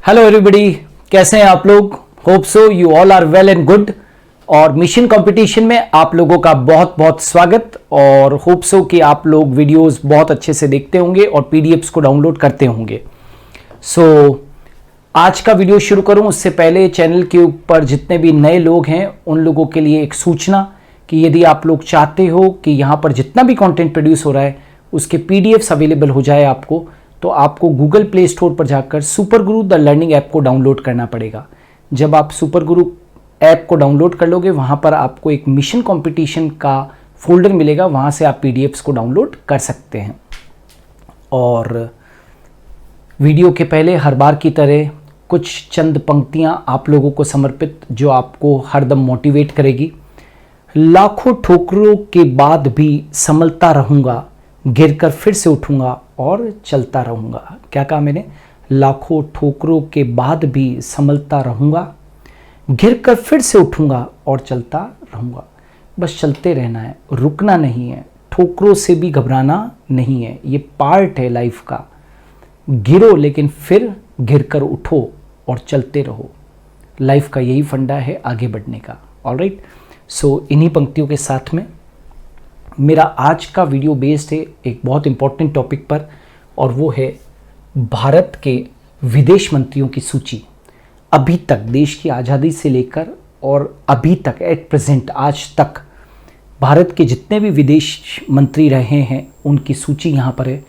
Hello everybody, कैसे हैं आप लोग। Hope so you all are well and good. और मिशन कंपटीशन में आप लोगों का बहुत बहुत स्वागत और होप सो कि आप लोग वीडियोस बहुत अच्छे से देखते होंगे और पीडीएफ्स को डाउनलोड करते होंगे। आज का वीडियो शुरू करूं उससे पहले चैनल के ऊपर जितने भी नए लोग हैं उन लोगों के लिए एक सूचना कि यदि आप लोग चाहते हो कि यहाँ पर जितना भी कंटेंट प्रोड्यूस हो रहा है उसके पीडीएफ्स अवेलेबल हो जाए आपको, तो आपको गूगल प्ले स्टोर पर जाकर super Guru the learning app को डाउनलोड करना पड़ेगा। जब आप सुपर गुरु ऐप को डाउनलोड कर लोगे वहाँ पर आपको एक मिशन कंपटीशन का फोल्डर मिलेगा, वहाँ से आप पीडीएफ्स को डाउनलोड कर सकते हैं। और वीडियो के पहले हर बार की तरह कुछ चंद पंक्तियाँ आप लोगों को समर्पित जो आपको हरदम मोटिवेट करेगी। लाखों ठोकरों के बाद भी संभलता रहूँगा, गिरकर फिर से उठूँगा और चलता रहूँगा। क्या कहा मैंने? लाखों ठोकरों के बाद भी संभलता रहूँगा, गिरकर फिर से उठूँगा और चलता रहूँगा। बस चलते रहना है, रुकना नहीं है, ठोकरों से भी घबराना नहीं है। ये पार्ट है लाइफ का। गिरो लेकिन फिर गिरकर उठो और चलते रहो। लाइफ का यही फंडा है आगे बढ़ने का। ऑलराइट, सो इन्हीं पंक्तियों के साथ में मेरा आज का वीडियो बेस्ड है एक बहुत इंपॉर्टेंट टॉपिक पर, और वो है भारत के विदेश मंत्रियों की सूची। अभी तक देश की आज़ादी से लेकर और अभी तक एट प्रेजेंट आज तक भारत के जितने भी विदेश मंत्री रहे हैं उनकी सूची यहाँ पर है।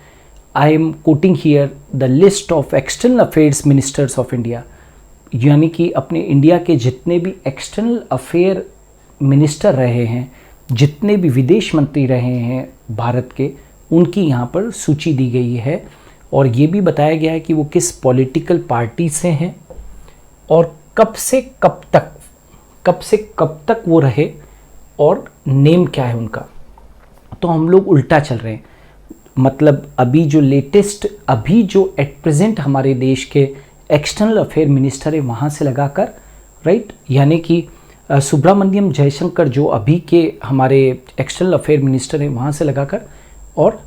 I am quoting here the list of external affairs ministers of India, यानी कि अपने इंडिया के जितने भी एक्सटर्नल अफेयर मिनिस्टर रहे हैं, जितने भी विदेश मंत्री रहे हैं भारत के, उनकी यहाँ पर सूची दी गई है। और ये भी बताया गया है कि वो किस पॉलिटिकल पार्टी से हैं और कब से कब तक वो रहे और नेम क्या है उनका। तो हम लोग उल्टा चल रहे हैं, मतलब अभी जो लेटेस्ट, अभी जो एट प्रेजेंट हमारे देश के एक्सटर्नल अफेयर मिनिस्टर है वहाँ से लगाकर, राइट, यानी कि सुब्रमण्यम जयशंकर जो अभी के हमारे एक्सटर्नल अफेयर मिनिस्टर हैं वहाँ से लगाकर और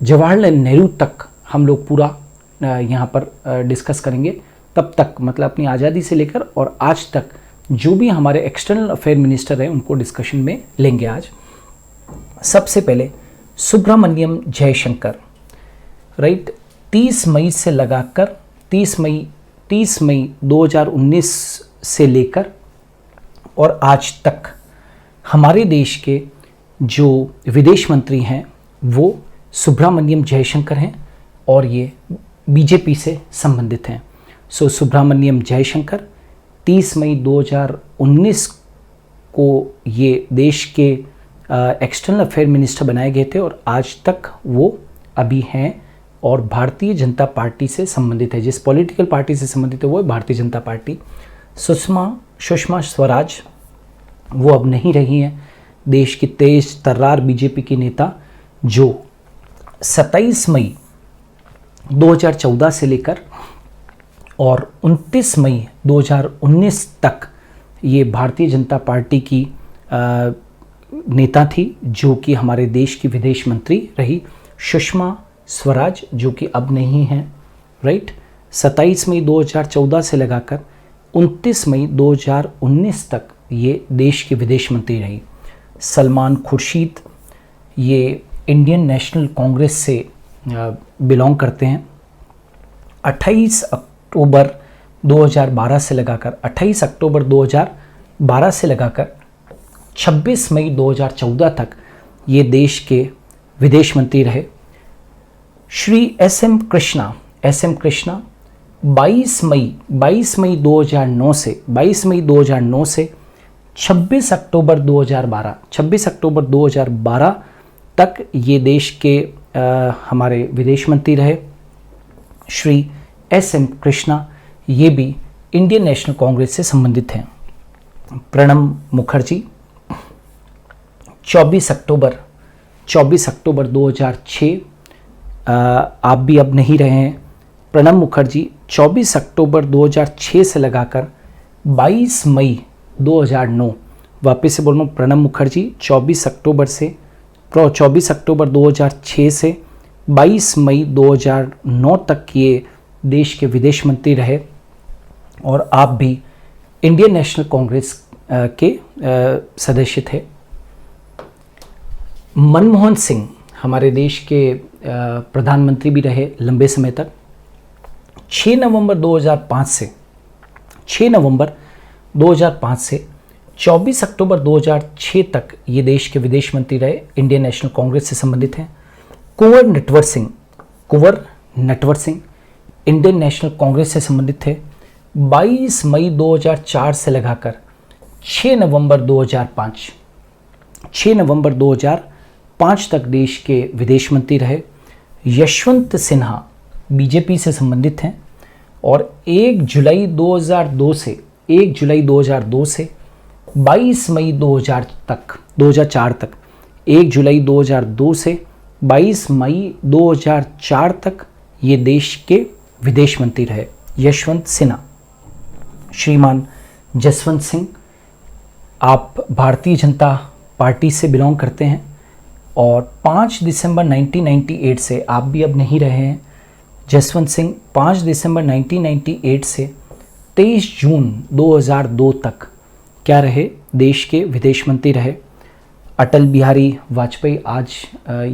जवाहरलाल नेहरू तक हम लोग पूरा यहाँ पर डिस्कस करेंगे। तब तक मतलब अपनी आज़ादी से लेकर और आज तक जो भी हमारे एक्सटर्नल अफेयर मिनिस्टर हैं उनको डिस्कशन में लेंगे आज। सबसे पहले सुब्रमण्यम जयशंकर, राइट, 30 मई से लगाकर 30 मई 2019 से लेकर और आज तक हमारे देश के जो विदेश मंत्री हैं वो सुब्रमण्यम जयशंकर हैं और ये बीजेपी से संबंधित हैं। सो सुब्रमण्यम जयशंकर 30 मई 2019 को ये देश के एक्सटर्नल अफेयर मिनिस्टर बनाए गए थे और आज तक वो अभी हैं और भारतीय जनता पार्टी से संबंधित है। जिस पॉलिटिकल पार्टी से संबंधित है वो है भारतीय जनता पार्टी। सुषमा स्वराज वो अब नहीं रही हैं, देश की तेज तर्रार बीजेपी की नेता जो 27 मई 2014 से लेकर और 29 मई 2019 तक ये भारतीय जनता पार्टी की नेता थी, जो कि हमारे देश की विदेश मंत्री रही, सुषमा स्वराज, जो कि अब नहीं है, राइट। 27 मई 2014 से लगाकर 29 मई 2019 तक ये देश की विदेश मंत्री रही। सलमान खुर्शीद ये इंडियन नेशनल कांग्रेस से बिलोंग करते हैं। 28 अक्टूबर 2012 से लगाकर 28 अक्टूबर 2012 से लगाकर 26 मई 2014 तक ये देश के विदेश मंत्री रहे। श्री एस एम कृष्णा 22 मई 2009 से 26 अक्टूबर 2012 तक ये देश के हमारे विदेश मंत्री रहे। श्री एस एम कृष्णा ये भी इंडियन नेशनल कांग्रेस से संबंधित हैं। प्रणब मुखर्जी 24 अक्टूबर 2006, आप भी अब नहीं रहे हैं। प्रणब मुखर्जी 24 अक्टूबर 2006 से लगाकर 22 मई 2009, वापस से बोल रहा हूँ, प्रणब मुखर्जी 24 अक्टूबर 2006 से 22 मई 2009 तक ये देश के विदेश मंत्री रहे। और आप भी इंडियन नेशनल कांग्रेस के सदस्य थे। मनमोहन सिंह हमारे देश के प्रधानमंत्री भी रहे लंबे समय तक। 6 नवंबर 2005 से 24 अक्टूबर 2006 तक ये देश के विदेश मंत्री रहे, इंडियन नेशनल कांग्रेस से संबंधित हैं। कुंवर नटवर सिंह इंडियन नेशनल कांग्रेस से संबंधित थे। 22 मई 2004 से लगाकर 6 नवंबर 2005 तक देश के विदेश मंत्री रहे। यशवंत सिन्हा बीजेपी से संबंधित हैं और 1 जुलाई 2002 से 22 मई 2004 तक 1 जुलाई 2002 से 22 मई 2004 तक ये देश के विदेश मंत्री रहे यशवंत सिन्हा। श्रीमान जसवंत सिंह, आप भारतीय जनता पार्टी से बिलोंग करते हैं और 5 दिसंबर 1998 से आप भी अब नहीं रहे हैं। जसवंत सिंह 5 दिसंबर 1998 से 23 जून 2002 तक क्या रहे, देश के विदेश मंत्री रहे। अटल बिहारी वाजपेयी आज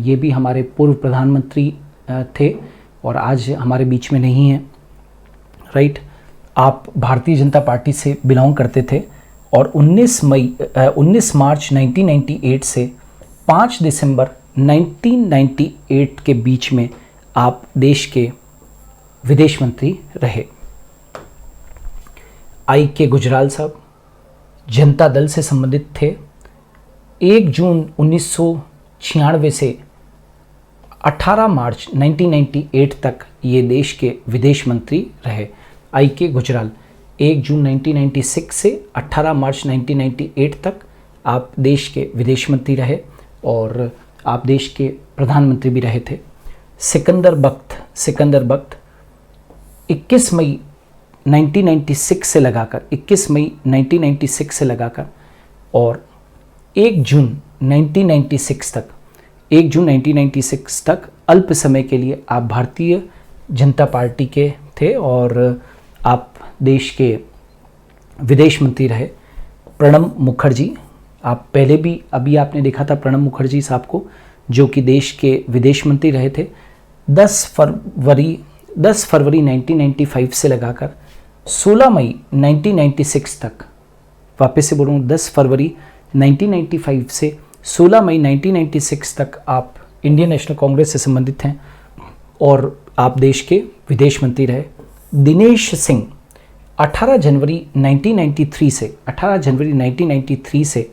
ये भी हमारे पूर्व प्रधानमंत्री थे और आज हमारे बीच में नहीं हैं, राइट। आप भारतीय जनता पार्टी से बिलोंग करते थे और 19 मार्च 1998 से 5 दिसंबर 1998 के बीच में आप देश के विदेश मंत्री रहे। I.K. गुजराल साहब जनता दल से संबंधित थे। 1 जून 1996 से 18 मार्च 1998 तक ये देश के विदेश मंत्री रहे। I.K. गुजराल 1 जून 1996 से 18 मार्च 1998 तक आप देश के विदेश मंत्री रहे और आप देश के प्रधानमंत्री भी रहे थे। सिकंदर बख्त 21 मई 1996 से लगाकर और 1 जून 1996 तक अल्प समय के लिए आप भारतीय जनता पार्टी के थे और आप देश के विदेश मंत्री रहे। प्रणब मुखर्जी, आप पहले भी अभी आपने देखा था प्रणब मुखर्जी साहब को, जो कि देश के विदेश मंत्री रहे थे। 10 फरवरी 1995 से लगाकर 16 मई 1996 तक, वापस से बोलूँ 10 फरवरी 1995 से 16 मई 1996 तक आप इंडियन नेशनल कांग्रेस से संबंधित हैं और आप देश के विदेश मंत्री रहे। दिनेश सिंह 18 जनवरी 1993 से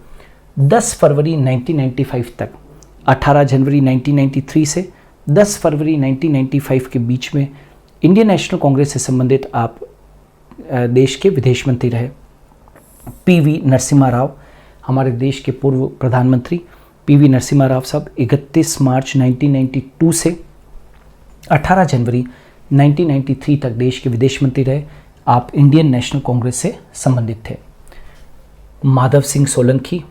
10 फरवरी 1995 तक, 18 जनवरी 1993 से 10 फरवरी 1995 के बीच में इंडियन नेशनल कांग्रेस से संबंधित आप देश के विदेश मंत्री रहे। पीवी नरसिम्हा राव, हमारे देश के पूर्व प्रधानमंत्री पीवी नरसिम्हा राव साहब 31 मार्च 1992 से 18 जनवरी 1993 तक देश के विदेश मंत्री रहे। आप इंडियन नेशनल कांग्रेस से संबंधित थे। माधव सिंह सोलंकी,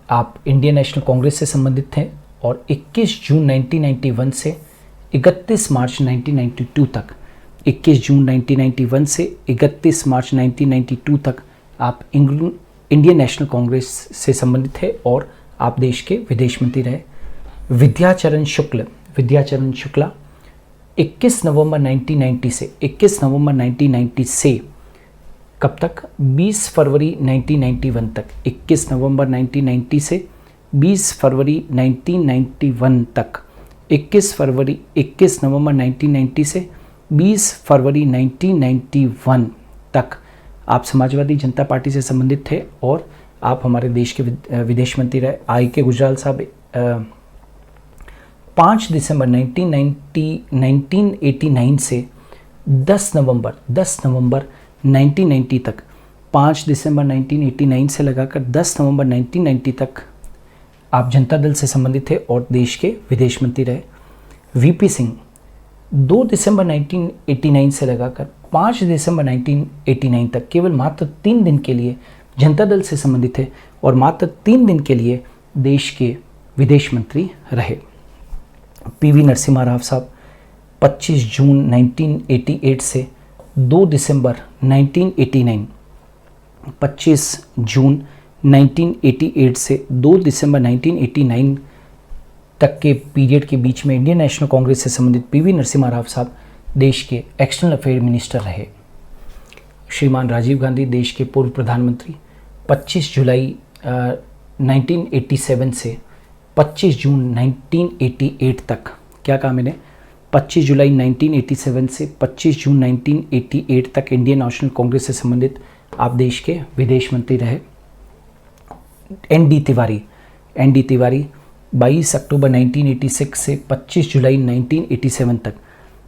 आप इंडियन नेशनल कांग्रेस से संबंधित थे और 21 जून 1991 से 31 मार्च 1992 तक 21 जून 1991 से 31 मार्च 1992 तक आप इंडियन नेशनल कांग्रेस से संबंधित थे और आप देश के विदेश मंत्री रहे। विद्याचरण शुक्ला 21 नवंबर 1990 से कब तक, 20 फरवरी 1991 तक, 21 नवंबर 1990 से 20 फरवरी 1991 तक, 21 नवंबर 1990 से 20 फरवरी 1991 तक आप समाजवादी जनता पार्टी से संबंधित थे और आप हमारे देश के विदेश मंत्री रहे। I.K. गुजराल साहब 5 दिसंबर 1989 से 10 नवंबर 1990 तक, 5 दिसंबर 1989 से लगाकर 10 नवंबर 1990 तक आप जनता दल से संबंधित थे और देश के विदेश मंत्री रहे। वीपी सिंह 2 दिसंबर 1989 से लगाकर 5 दिसंबर 1989 तक केवल मात्र 3 दिन के लिए जनता दल से संबंधित थे और मात्र 3 दिन के लिए देश के विदेश मंत्री रहे। पीवी नरसिम्हा राव साहब 25 जून 1988 से 2 दिसंबर 1989, 25 जून 1988 से 2 दिसंबर 1989 तक के पीरियड के बीच में इंडियन नेशनल कांग्रेस से संबंधित पीवी नरसिम्हा राव साहब देश के एक्सटर्नल अफेयर मिनिस्टर रहे। श्रीमान राजीव गांधी देश के पूर्व प्रधानमंत्री 25 जुलाई 1987 से 25 जून 1988 तक, क्या कहा मैंने, 25 जुलाई 1987 से 25 जून 1988 तक इंडियन नेशनल कांग्रेस से संबंधित आप देश के विदेश मंत्री रहे। एन डी तिवारी 22 अक्टूबर 1986 से 25 जुलाई 1987 तक,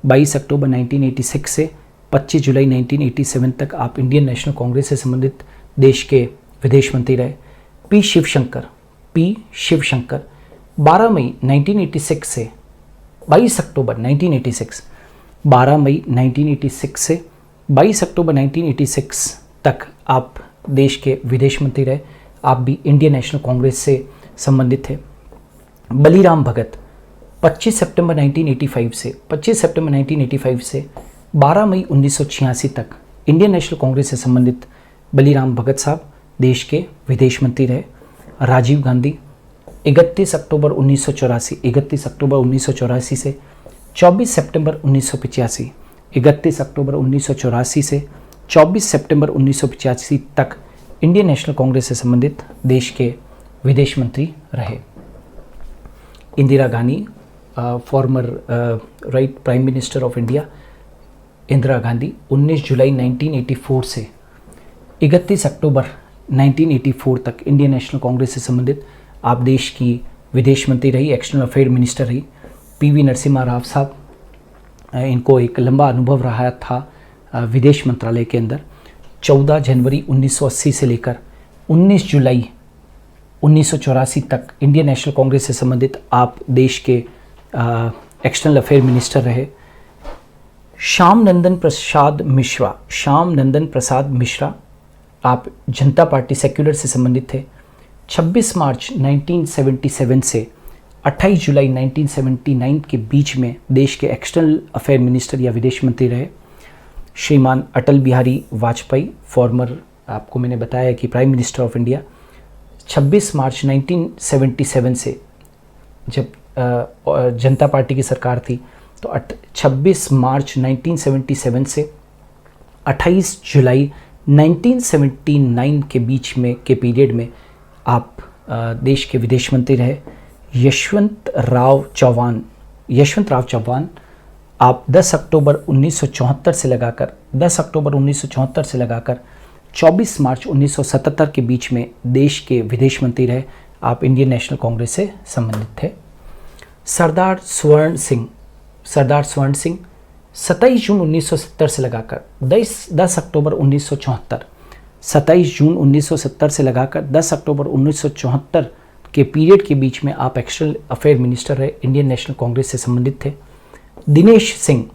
22 अक्टूबर 1986 से 25 जुलाई 1987 तक आप इंडियन नेशनल कांग्रेस से संबंधित देश के विदेश मंत्री रहे। पी शिवशंकर 12 मई 1986 से 22 अक्टूबर 1986, 12 मई 1986 से 22 अक्टूबर 1986 तक आप देश के विदेश मंत्री रहे। आप भी इंडियन नेशनल कांग्रेस से संबंधित थे। बलीराम भगत 25 सितंबर 1985 से 12 मई 1986 तक इंडियन नेशनल कांग्रेस से संबंधित बलीराम भगत साहब देश के विदेश मंत्री रहे। राजीव गांधी 31 अक्टूबर 1984 से 24 सितंबर 1985, 31 अक्टूबर 1984 से 24 सितंबर 1985 तक इंडियन नेशनल कांग्रेस से संबंधित देश के विदेश मंत्री रहे। Indira Gandhi former prime minister of India Indira Gandhi 19 जुलाई 1984 से 31 अक्टूबर 1984 तक इंडियन नेशनल कांग्रेस से संबंधित आप देश की विदेश मंत्री रही, एक्सटर्नल अफेयर मिनिस्टर रही। पीवी नरसिम्हा राव साहब, इनको एक लंबा अनुभव रहा था विदेश मंत्रालय के अंदर। 14 जनवरी 1980 से लेकर 19 जुलाई 1984 तक इंडियन नेशनल कांग्रेस से संबंधित आप देश के एक्सटर्नल अफेयर मिनिस्टर रहे। श्याम नंदन प्रसाद मिश्रा आप जनता पार्टी सेक्युलर से संबंधित थे। 26 मार्च 1977 से 28 जुलाई 1979 के बीच में देश के एक्सटर्नल अफेयर मिनिस्टर या विदेश मंत्री रहे। श्रीमान अटल बिहारी वाजपेयी, फॉर्मर, आपको मैंने बताया कि प्राइम मिनिस्टर ऑफ इंडिया, 26 मार्च 1977 से, जब जनता पार्टी की सरकार थी, तो 26 मार्च 1977 से 28 जुलाई 1979 के बीच में के पीरियड में आप देश के विदेश मंत्री रहे। यशवंत राव चौहान आप 10 अक्टूबर 1974 से लगाकर 24 मार्च 1977 के बीच में देश के विदेश मंत्री रहे। आप इंडियन नेशनल कांग्रेस से संबंधित थे। सरदार स्वर्ण सिंह 27 जून 1970 से लगाकर 10 अक्टूबर 1974, 27 जून 1970 से लगाकर 10 अक्टूबर 1974 के पीरियड के बीच में आप एक्सटर्नल अफेयर मिनिस्टर रहे, इंडियन नेशनल कांग्रेस से संबंधित थे। दिनेश सिंह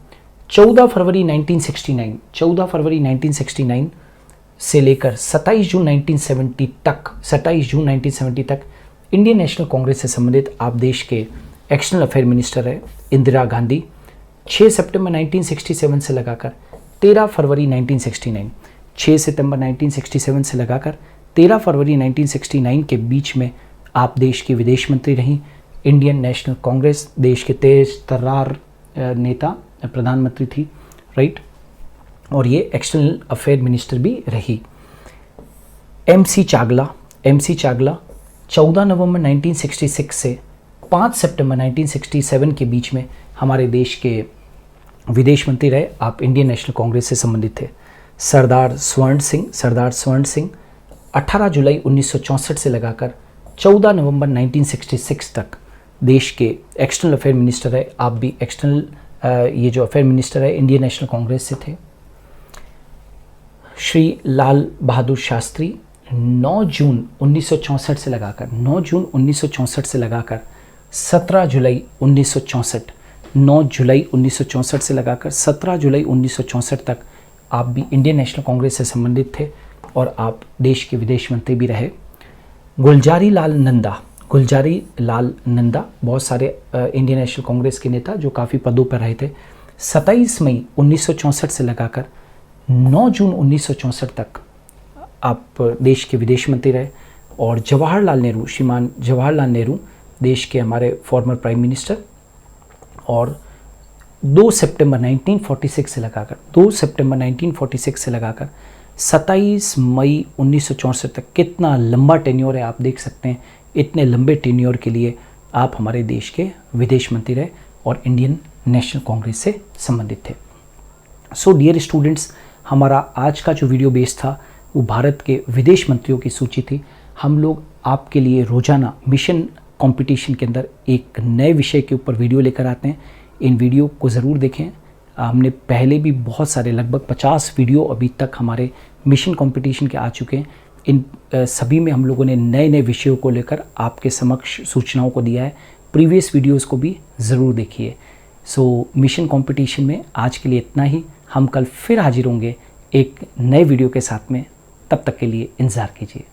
14 फरवरी 1969 से लेकर 27 जून 1970 तक इंडियन नेशनल कांग्रेस से संबंधित आप देश के एक्सटर्नल अफेयर मिनिस्टर रहे। इंदिरा गांधी 6 सितंबर 1967 से लगाकर 13 फरवरी 1969, 6 सितंबर 1967 से लगाकर 13 फरवरी 1969 के बीच में आप देश की विदेश मंत्री रहीं। इंडियन नेशनल कांग्रेस देश के तेज तर्रार नेता प्रधानमंत्री थी, राइट, और ये एक्सटर्नल अफेयर मिनिस्टर भी रही। एमसी चागला 14 नवंबर 1966 से 5 सितंबर 1967 के बीच में हमारे देश के विदेश मंत्री रहे। आप इंडियन नेशनल कांग्रेस से संबंधित थे। सरदार स्वर्ण सिंह 18 जुलाई 1964 से लगाकर 14 नवंबर 1966 तक देश के एक्सटर्नल अफेयर मिनिस्टर रहे। आप भी एक्सटर्नल ये जो अफेयर मिनिस्टर है इंडियन नेशनल कांग्रेस से थे। श्री लाल बहादुर शास्त्री 9 जून 1964 से लगाकर 17 जुलाई 1964 से लगाकर 17 जुलाई 1964 तक आप भी इंडियन नेशनल कांग्रेस से संबंधित थे और आप देश के विदेश मंत्री भी रहे। गुलजारी लाल नंदा बहुत सारे इंडियन नेशनल कांग्रेस के नेता जो काफ़ी पदों पर रहे थे। 27 मई 1964 से लगाकर 9 जून 1964 तक आप देश के विदेश मंत्री रहे और जवाहरलाल नेहरू, श्रीमान जवाहरलाल नेहरू देश के हमारे फॉर्मर प्राइम मिनिस्टर, और 2 सितंबर 1946 से लगाकर 27 मई 1964 तक, कितना लंबा टेन्योर है आप देख सकते हैं। इतने लंबे टेन्योर के लिए आप हमारे देश के विदेश मंत्री रहे और इंडियन नेशनल कांग्रेस से संबंधित थे। सो डियर स्टूडेंट्स, हमारा आज का जो वीडियो बेस था वो भारत के विदेश मंत्रियों की सूची थी। हम लोग आपके लिए रोजाना मिशन कंपटीशन के अंदर एक नए विषय के ऊपर वीडियो लेकर आते हैं। इन वीडियो को ज़रूर देखें। हमने पहले भी बहुत सारे, लगभग 50 वीडियो अभी तक हमारे मिशन कंपटीशन के आ चुके हैं। इन सभी में हम लोगों ने नए नए विषयों को लेकर आपके समक्ष सूचनाओं को दिया है। प्रीवियस वीडियोस को भी ज़रूर देखिए। सो मिशन कंपटीशन में आज के लिए इतना ही। हम कल फिर हाजिर होंगे एक नए वीडियो के साथ में। तब तक के लिए इंतज़ार कीजिए।